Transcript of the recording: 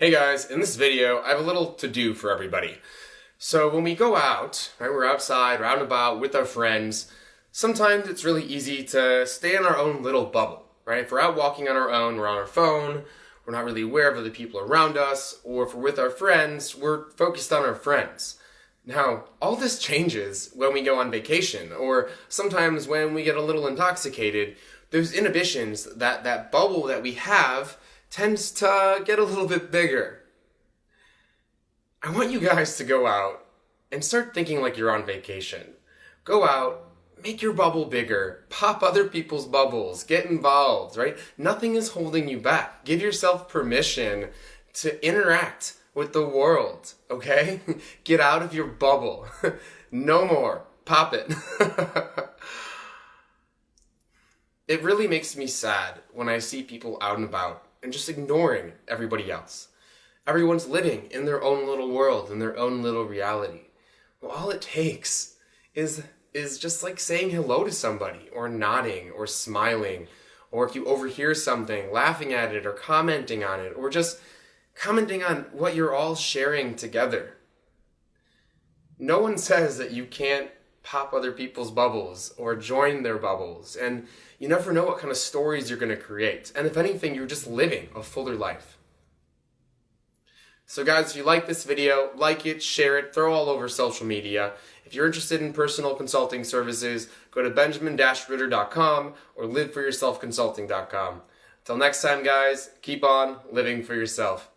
Hey guys, in this video, I have a little to-do for everybody. So when we go out, right, we're outside, we're out and about with our friends, sometimes it's really easy to stay in our own little bubble, right? If we're out walking on our own, we're on our phone, we're not really aware of other people around us, or if we're with our friends, we're focused on our friends. Now, all this changes when we go on vacation, or sometimes when we get a little intoxicated. Those inhibitions, that bubble that we have, tends to get a little bit bigger. I want you guys to go out and start thinking like you're on vacation. Go out, make your bubble bigger, pop other people's bubbles, get involved, right? Nothing is holding you back. Give yourself permission to interact with the world, okay? Get out of your bubble. No more. Pop it. It really makes me sad when I see people out and about and just ignoring everybody else. Everyone's living in their own little world, in their own little reality. Well, all it takes is just like saying hello to somebody, or nodding, or smiling, or if you overhear something, laughing at it, or commenting on it, or just commenting on what you're all sharing together. No one says that you can't pop other people's bubbles or join their bubbles, and you never know what kind of stories you're going to create. And if anything, you're just living a fuller life. So guys, if you like this video, like it, share it, throw all over social media. If you're interested in personal consulting services, go to benjamin-ritter.com or liveforyourselfconsulting.com. Until next time, guys, keep on living for yourself.